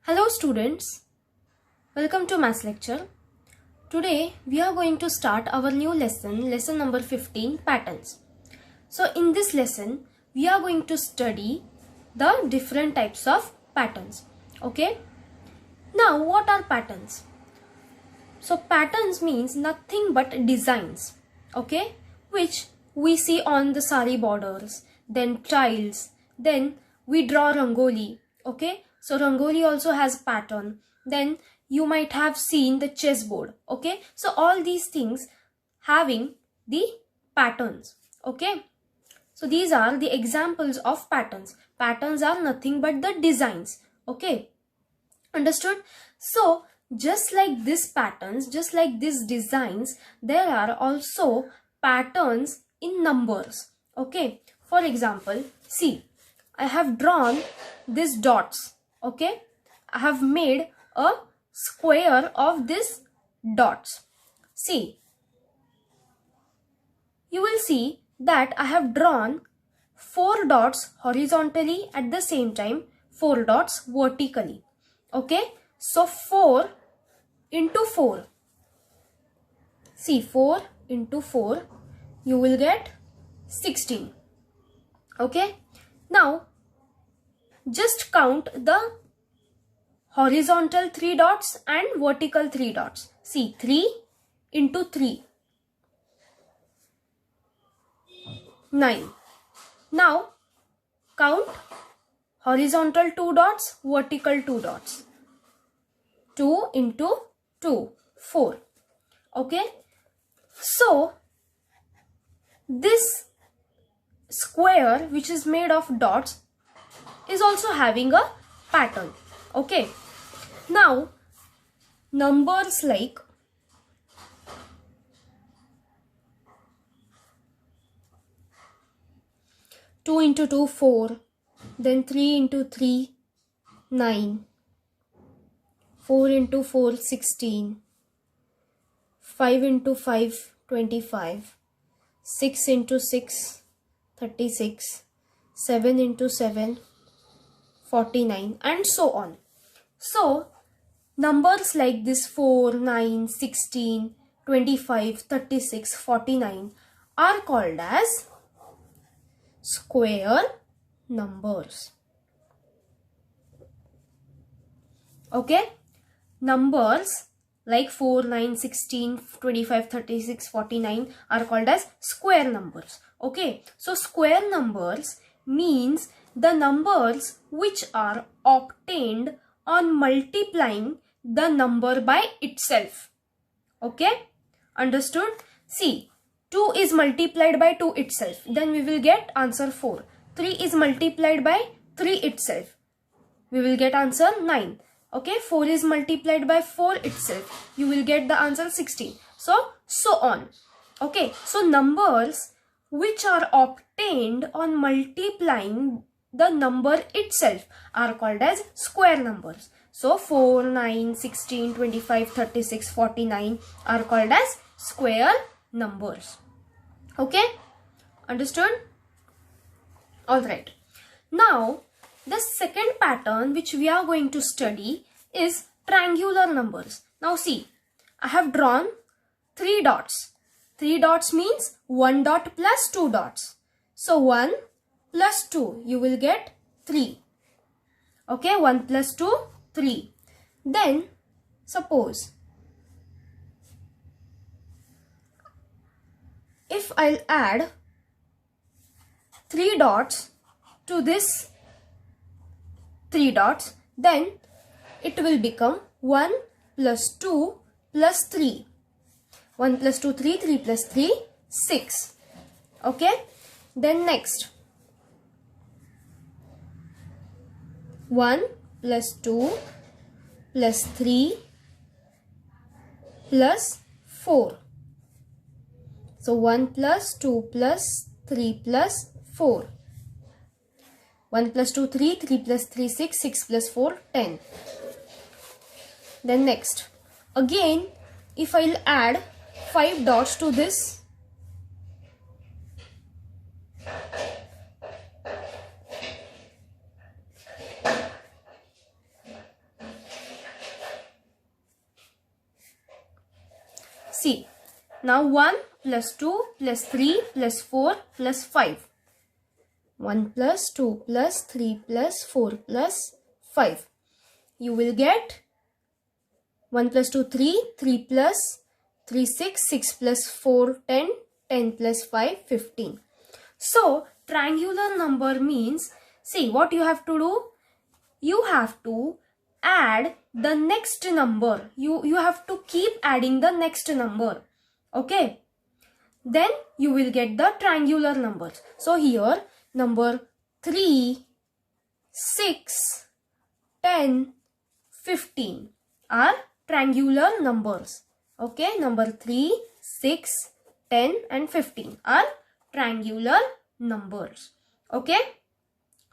Hello students, welcome to Maths lecture. Today we are going to start our new lesson number 15, patterns. So in this lesson we are going to study the different types of patterns. Okay. Now what are patterns? So patterns means nothing but designs, okay, which we see on the sari borders, then tiles, then we draw rangoli, okay. So rangoli also has pattern. Then you might have seen the chessboard, okay. So all these things having the patterns, okay. So these are the examples of patterns. Patterns are nothing but the designs, okay. Understood? So just like these patterns, just like these designs, there are also patterns in numbers, okay. For example, see, I have drawn these dots, okay. I have made a square of these dots. See, you will see that I have drawn 4 dots horizontally, at the same time 4 dots vertically, okay. So 4 into 4, see, 4 into 4, you will get 16, okay. Now just count the horizontal 3 dots and vertical 3 dots. See, 3 into 3, 9. Now count horizontal 2 dots, vertical 2 dots. 2 into 2, 4. Okay. So this square which is made of dots is also having a pattern. Okay. Now numbers like 2 into 2, 4. Then 3 into 3, 9. 4 into 4, 16. 5 into 5, 25. 6 into 6, 36. 7 into 7, 49, and so on. So numbers like this 4, 9, 16, 25, 36, 49 are called as square numbers. Okay, numbers like 4, 9, 16, 25, 36, 49 are called as square numbers. Okay, so square numbers means the numbers which are obtained on multiplying the number by itself. Okay, understood? See, 2 is multiplied by 2 itself, then we will get answer 4. 3 is multiplied by 3 itself, we will get answer 9. Okay, 4 is multiplied by 4 itself, you will get the answer 16. So on. Okay, so numbers which are obtained on multiplying the number itself are called as square numbers. So 4, 9, 16, 25, 36, 49 are called as square numbers. Okay, understood? Alright. Now the second pattern which we are going to study is triangular numbers. Now see, I have drawn 3 dots. 3 dots means 1 dot plus 2 dots. So 1 plus 2, you will get 3. Okay, 1 plus 2, 3. Then suppose if I'll add 3 dots to this 3 dots, then it will become 1 plus 2 plus 3. 1 plus 2, 3, 3 plus 3, 6. Okay. Then next, 1 plus 2 plus 3 plus 4. So 1 plus 2 plus 3 plus 4. 1 plus 2, 3, 3 plus 3, 6, 6 plus 4, 10. Then next, again, if I'll add 5 dots to this, See, now 1 plus 2 plus 3 plus 4 plus 5. 1 plus 2 plus 3 plus 4 plus 5. You will get 1 plus 2, 3, 3 plus 3, 6, 6 plus 4, 10, 10 plus 5, 15. So, triangular number means, see what you have to do? You have to add the next number. You have to keep adding the next number. Okay. Then you will get the triangular numbers. So, here number 3, 6, 10, 15 are triangular numbers. Okay, number 3, 6, 10 and 15 are triangular numbers. Okay,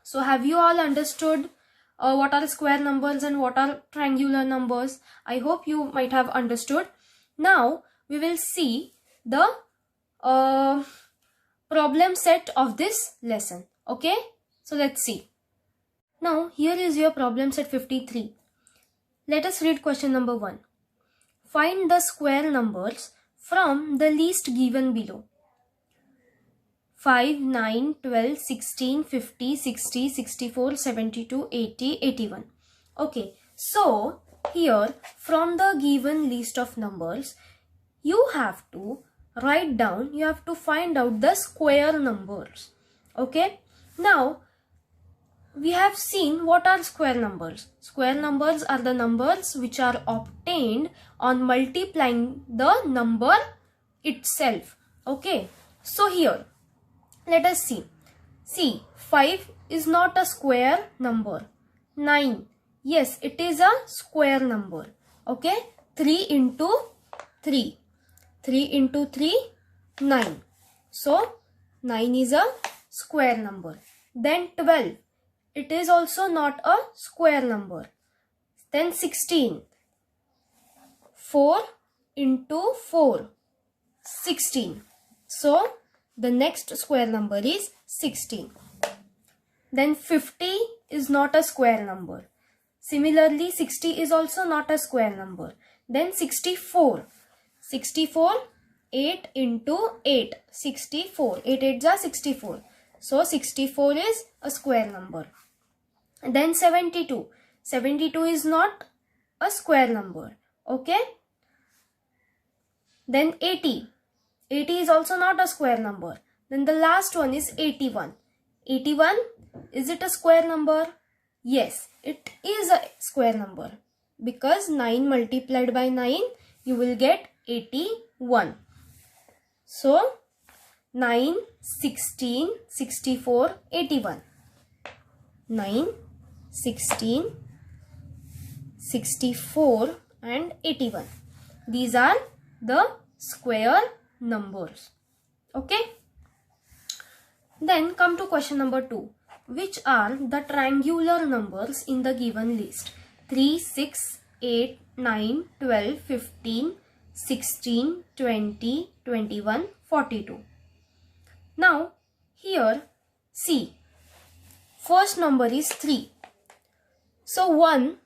so have you all understood what are square numbers and what are triangular numbers? I hope you might have understood. Now we will see the problem set of this lesson. Okay, so let's see. Now here is your problem set 53. Let us read question number 1. Find the square numbers from the list given below. 5, 9, 12, 16, 50, 60, 64, 72, 80, 81. Okay, so here from the given list of numbers, you have to write down, you have to find out the square numbers. Okay, now we have seen what are square numbers. Square numbers are the numbers which are obtained on multiplying the number itself. Okay, so here let us see. See, 5 is not a square number. 9, yes, it is a square number. Okay, 3 into 3. 3 into 3, 9. So, 9 is a square number. Then 12. It is also not a square number. Then 16. 4 into 4. 16. So, the next square number is 16. Then 50 is not a square number. Similarly, 60 is also not a square number. Then 64. 64, 8 into 8. 64. 8 8s are 64. So, 64 is a square number. Then 72. 72 is not a square number. Okay. Then 80. 80 is also not a square number. Then the last one is 81. 81, is it a square number? Yes, it is a square number. Because 9 multiplied by 9, you will get 81. So, 9, 16, 64, 81. 9, 16, 64 and 81. These are the square numbers. Okay. Then come to question number 2. Which are the triangular numbers in the given list? 3, 6, 8, 9, 12, 15, 16, 20, 21, 42. Now, here, see, first number is 3. So, 1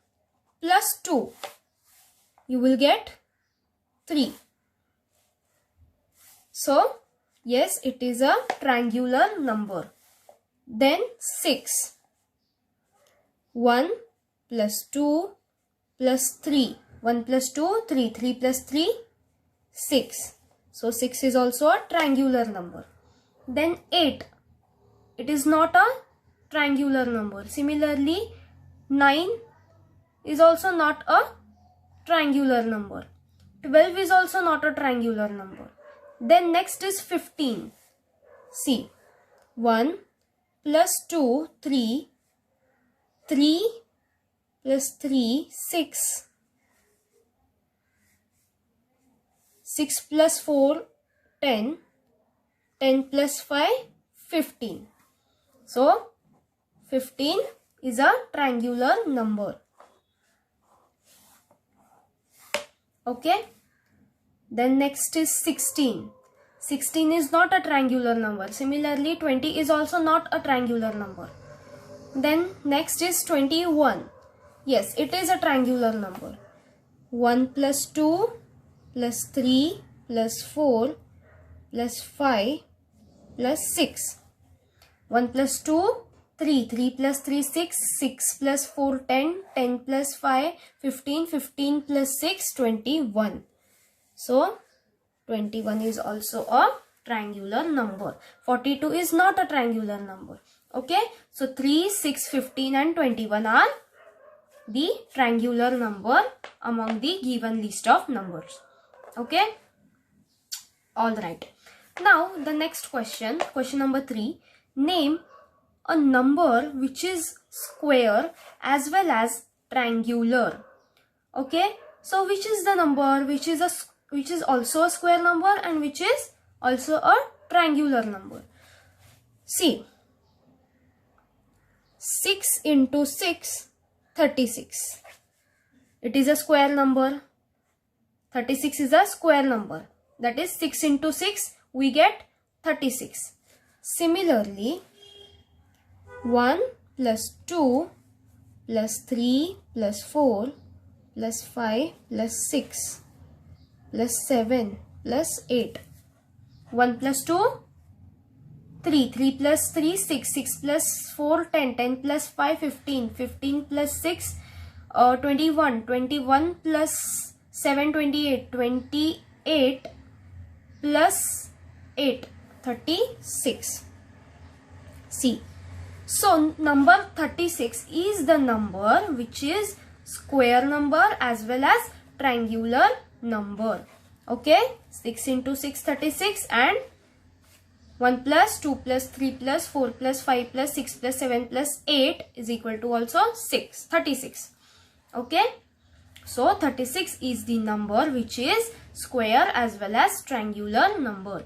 plus 2, you will get 3. So, yes, it is a triangular number. Then 6. 1 plus 2 plus 3. 1 plus 2, 3. 3 plus 3, 6. So, 6 is also a triangular number. Then 8. It is not a triangular number. Similarly, 9 is also not a triangular number. 12 is also not a triangular number. Then next is 15. See, 1 plus 2, 3. 3 plus 3, 6. 6 plus 4, 10. 10 plus 5, 15. So, 15 is a triangular number. Okay. Then next is 16. 16 is not a triangular number. Similarly, 20 is also not a triangular number. Then next is 21. Yes, it is a triangular number. 1 plus 2 plus 3 plus 4 plus 5 plus 6. 1 plus 2, 3. 3 plus 3, 6. 6 plus 4, 10. 10 plus 5, 15. 15 plus 6, 21. So, 21 is also a triangular number. 42 is not a triangular number. Okay. So, 3, 6, 15 and 21 are the triangular number among the given list of numbers. Okay. Alright. Now, the next question. Question number 3. Name a number which is square as well as triangular. Okay. So, which is the number which is also a square number and which is also a triangular number? See, 6 into 6, 36. It is a square number. 36 is a square number. That is 6 into 6, we get 36. Similarly, 1 plus 2 plus 3 plus 4 plus 5 plus 6 plus 7 plus 8. 1 plus 2, 3. 3 plus 3, 6. 6 plus 4, 10. 10 plus 5, 15. 15 plus 6, 21. 21 plus 7, 28. 28 plus 8, 36. See. So, number 36 is the number which is square number as well as triangular number. Okay. 6 into 6, 36, and 1 plus 2 plus 3 plus 4 plus 5 plus 6 plus 7 plus 8 is equal to also 36. Okay. So, 36 is the number which is square as well as triangular number.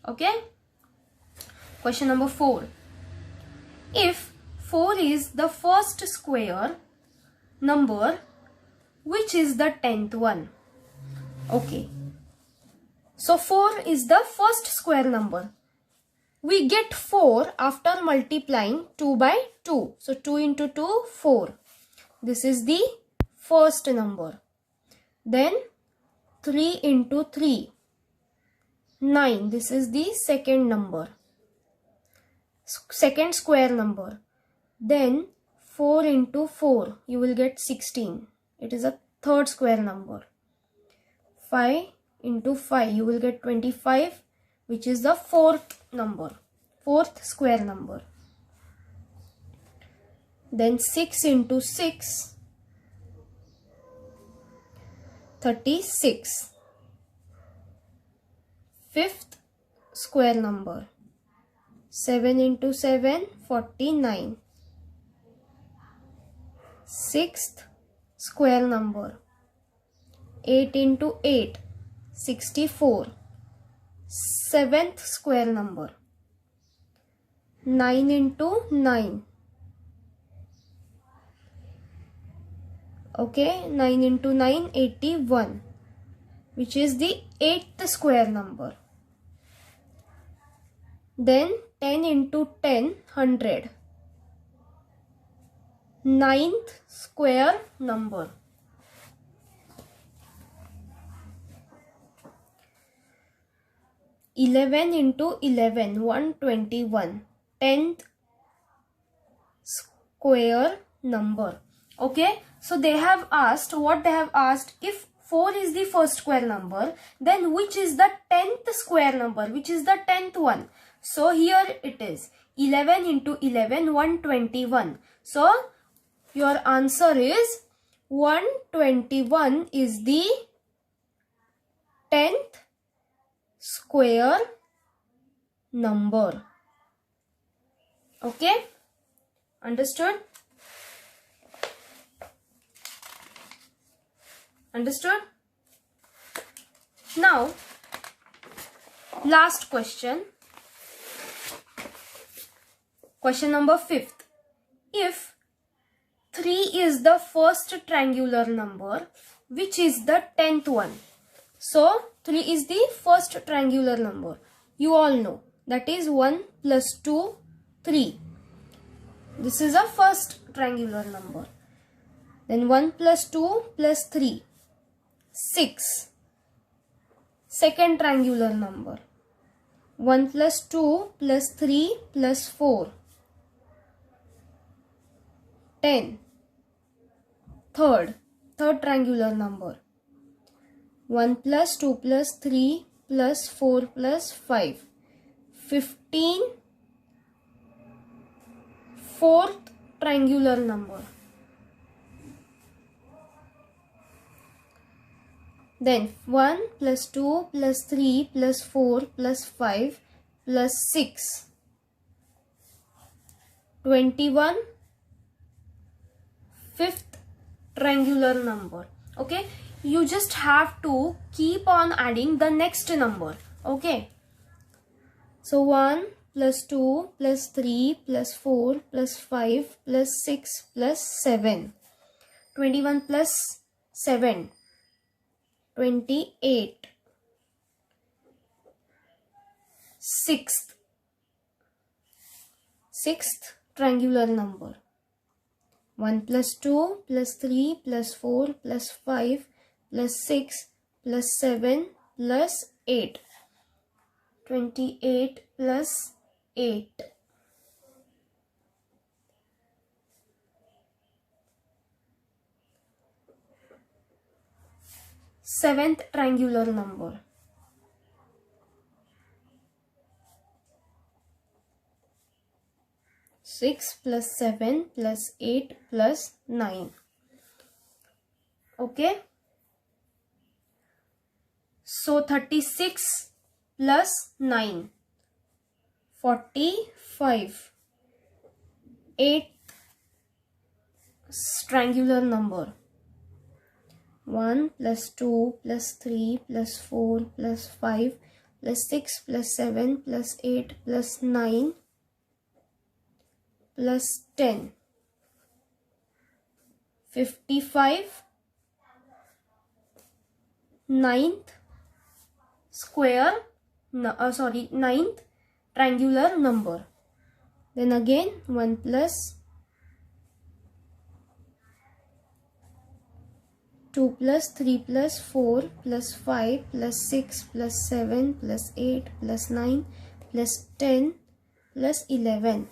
Okay. Question number 4. If 4 is the first square number, which is the 10th one? Okay. So, 4 is the first square number. We get 4 after multiplying 2 by 2. So, 2 into 2, 4. This is the first number. Then 3 into 3, 9. This is the second number. Second square number. Then 4 into 4, you will get 16. It is a third square number. 5 into 5, you will get 25, which is the fourth number, fourth square number. Then 6 into 6, 36. Fifth square number. 7 into 7, 49. Sixth square number. 8 into 8, 64. Seventh square number. 9 into 9. Okay, 9 into 9, 81, which is the 8th square number. Then 10 into 10, 100. 9th square number. Eleven into 11, 121. 10th square number. Okay, so they have asked, what they have asked, if 4 is the first square number, then which is the 10th square number, which is the 10th one. So here it is 11 into 11, 121. So your answer is 121 is the 10th square number. Okay, understood? Understood? Now, last question. Question number 5th. If 3 is the first triangular number, which is the 10th one? So, 3 is the first triangular number. You all know. That is 1 plus 2, 3. This is a first triangular number. Then 1 plus 2 plus 3. 6. second triangular number. 1 plus 2 plus 3 plus 4. 10. Third triangular number. 1 plus 2 plus 3 plus 4 plus 5. 15. Fourth triangular number. Then 1 plus 2 plus 3 plus 4 plus 5 plus 6. 21. Fifth triangular number. Okay, you just have to keep on adding the next number. Okay, so 1 plus 2 plus 3 plus 4 plus 5 plus 6 plus 7. 21 plus 7. 28. Sixth triangular number. 1 plus 2 plus 3 plus 4 plus 5 plus 6 plus 7 plus 8. 28 plus 8. Seventh triangular number. 6 plus 7 plus 8 plus 9. Okay. So 36 plus 9. 45. 8th triangular number. 1 plus 2 plus 3 plus 4 plus 5 plus 6 plus 7 plus 8 plus 9 plus 10. 55. Ninth triangular number. Then again 1 plus 2 plus 3 plus 4 plus 5 plus 6 plus 7 plus 8 plus 9 plus 10 plus 11.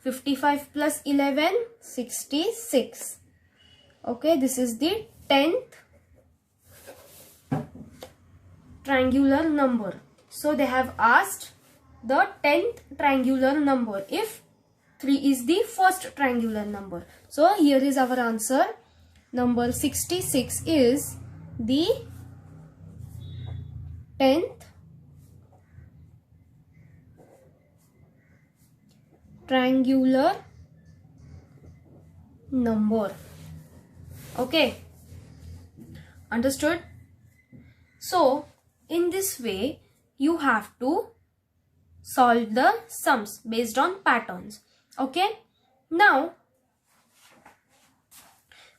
55 plus 11, 66. Okay, this is the 10th triangular number. So they have asked the 10th triangular number if 3 is the first triangular number. So here is our answer. Number 66 is the 10th triangular number. Okay, understood? So in this way you have to solve the sums based on patterns. Okay, now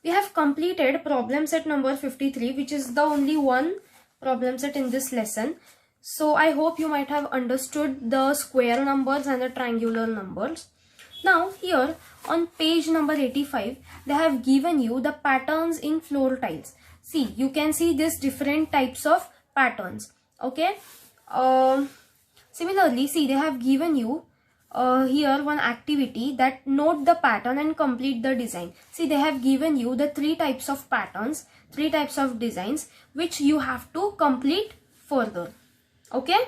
we have completed problem set number 53, which is the only one problem set in this lesson. So I hope you might have understood the square numbers and the triangular numbers. Now here on page number 85, they have given you the patterns in floor tiles. See, you can see these different types of patterns. Okay. Similarly, see, they have given you here one activity, that note the pattern and complete the design. See, they have given you the 3 types of patterns, 3 types of designs, which you have to complete further. Okay,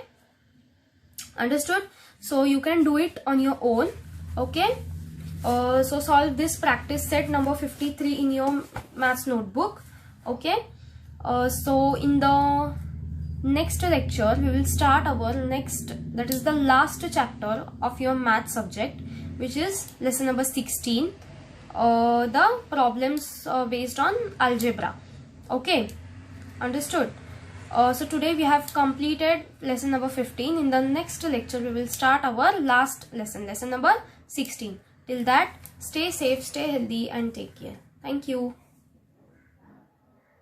understood? So you can do it on your own. Okay, so solve this practice set number 53 in your maths notebook. Okay, so in the next lecture we will start our next, that is the last chapter of your math subject, which is lesson number 16, the problems based on algebra. Okay, understood? So today we have completed lesson number 15. In the next lecture we will start our last lesson, lesson number 16. Till that, stay safe, stay healthy and take care. Thank you.